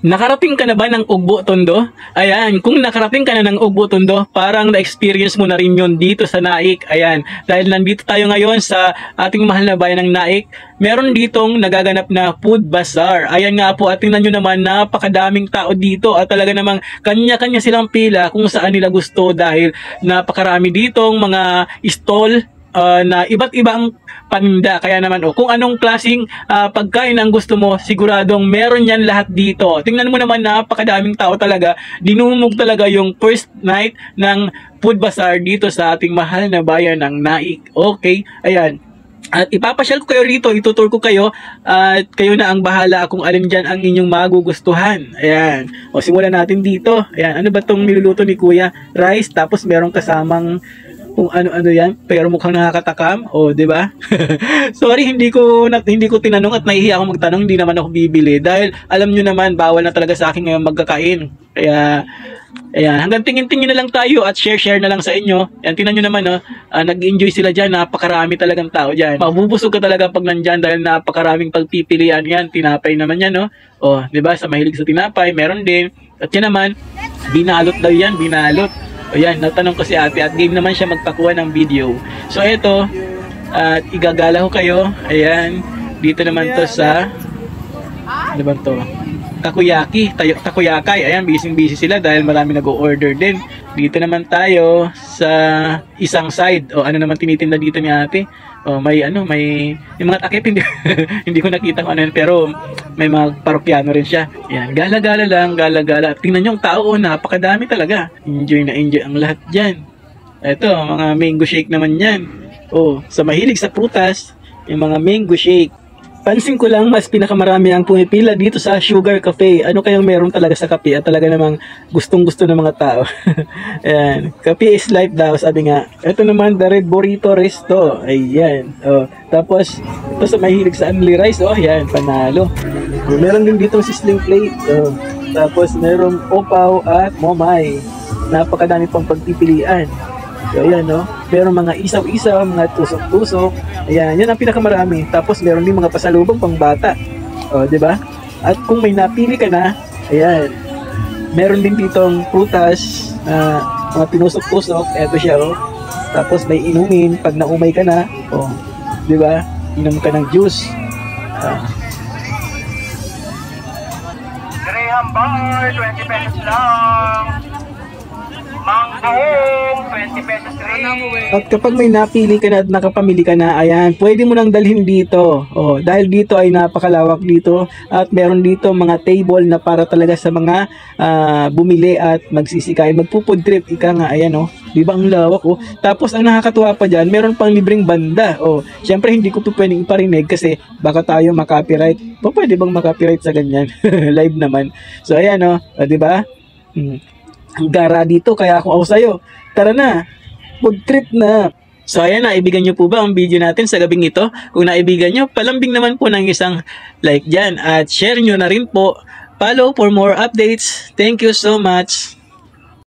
Nakarating ka na ba ng Ugbo Tondo? Ayan, kung nakarating ka na ng Ugbo Tondo, parang na-experience mo na rin yun dito sa Naik. Ayan, dahil nandito tayo ngayon sa ating mahal na bayan ng Naik, meron ditong nagaganap na food bazaar. Ayan nga po, at tingnan nyo naman, napakadaming tao dito at talaga namang kanya-kanya silang pila kung saan nila gusto dahil napakarami ditong mga stall na iba't ibang paninda. Kaya naman kung anong klaseng pagkain ang gusto mo, siguradong meron yan lahat dito. Tingnan mo naman, napakadaming tao talaga. Dinumog talaga yung first night ng food bazaar dito sa ating mahal na bayan ng Naik. Okay, ayan. At ipapasyal ko kayo rito, itutur ko kayo at kayo na ang bahala kung alin dyan ang inyong magugustuhan. Ayan. O simulan natin dito. Ayan, ano ba itong niluluto ni Kuya? Rice, tapos merong kasamang kung ano-ano yan, pero mukhang nakakatakam. O, di ba? Sorry, hindi ko tinanong at nahihiya ako magtanong, hindi naman ako bibili dahil alam nyo naman, bawal na talaga sa akin ngayon magkakain. Kaya ayan, hanggang tingin-tingin na lang tayo at share na lang sa inyo. Yan, tingnan nyo naman, nag-enjoy sila dyan, napakarami talagang tao dyan. Mabubusog ka talaga pag nandyan dahil napakaraming pagpipilian yan. Tinapay naman yan, no? O, di ba, sa mahilig sa tinapay, meron din. At yan naman, binalot daw yan, binalot. O yan, natanong ko si ate at game naman siya magpakuha ng video. So ito, at igagala ko kayo. Ayan, dito naman to sa, ano ba to? Takoyaki. Ayan, busy sila dahil marami nag-o-order din. Dito naman tayo sa isang side. O ano naman tinitinda dito ni ate? O may may mga takip, hindi ko nakita kung ano yun, pero may mga parokyano rin siya. Ayan, gala-gala lang, gala-gala. Tingnan nyo ang tao, napakadami talaga. Enjoy na enjoy ang lahat dyan. Ito, mga mango shake naman yan. O, sa mahilig sa prutas, yung mga mango shake. Pansin ko lang, mas pinakamarami ang pumipila dito sa Sugar Cafe. Ano kayang meron talaga sa kape at talaga namang gustong-gusto ng mga tao. Ayan. Kape is life daw, sabi nga. Ito naman, the Red Burrito Resto. Ayan. Oh. Tapos, ito sa mahilig sa only rice. Oh, ayan, panalo. Meron din dito sizzling plate. Oh. Tapos, merong opaw at momay. Napakadami pang pagpipilian. So, ayan, no? Meron mga isaw-isaw, mga tusok-tusok. Ayan, yan ang pinakamarami. Tapos, meron din mga pasalubong pang bata. O, di ba? At kung may napili ka na, ayan, meron din ditong prutas, mga tinusok-tusok. Eto siya, oh. Tapos, may inumin. Pag naumay ka na, oh, di ba? Inom ka ng juice. Graham bar, 20 pesos lang. Manggong, 20 pesos rin. At kapag may napili ka na at nakapamili ka na, ayan, pwede mo nang dalhin dito. Oh, dahil dito ay napakalawak dito at meron dito mga table na para talaga sa mga bumili at magsisikay. Magpo-food trip, ika nga, ayan, oh. Di ba ang lawak, oh. Tapos ang nakakatuwa pa dyan, meron pang libreng banda. Oh, syempre hindi ko po pwedeng iparinig kasi baka tayo makopyright. Pwede bang makopyright sa ganyan? Live naman. So, ayan, oh. Di ba? Ang gara dito, kaya ako sa'yo. Tara na, food trip na. So ayan, naibigan nyo po ba ang video natin sa gabing ito? Kung naibigan nyo, palambing naman po ng isang like dyan at share nyo na rin po. Follow for more updates. Thank you so much.